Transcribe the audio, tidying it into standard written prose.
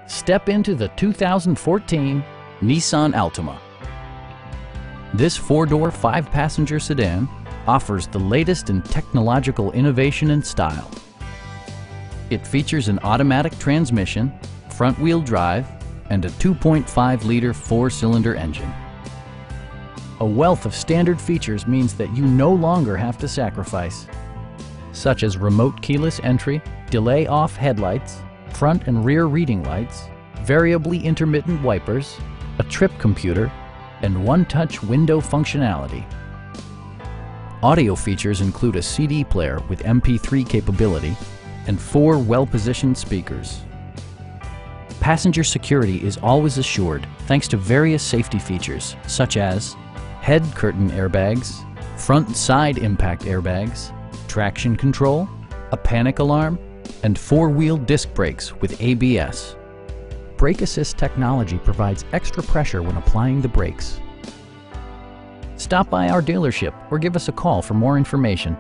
Step into the 2014 Nissan Altima. This four-door, five-passenger sedan offers the latest in technological innovation and style. It features an automatic transmission, front-wheel drive, and a 2.5-liter four-cylinder engine. A wealth of standard features means that you no longer have to sacrifice, such as remote keyless entry, delay-off headlights, front and rear reading lights, variably intermittent wipers, a trip computer, and one-touch window functionality. Audio features include a CD player with MP3 capability and 4 well-positioned speakers. Passenger security is always assured thanks to various safety features such as head curtain airbags, front and side impact airbags, traction control, a panic alarm, and 4-wheel disc brakes with ABS. Brake Assist technology provides extra pressure when applying the brakes. Stop by our dealership or give us a call for more information.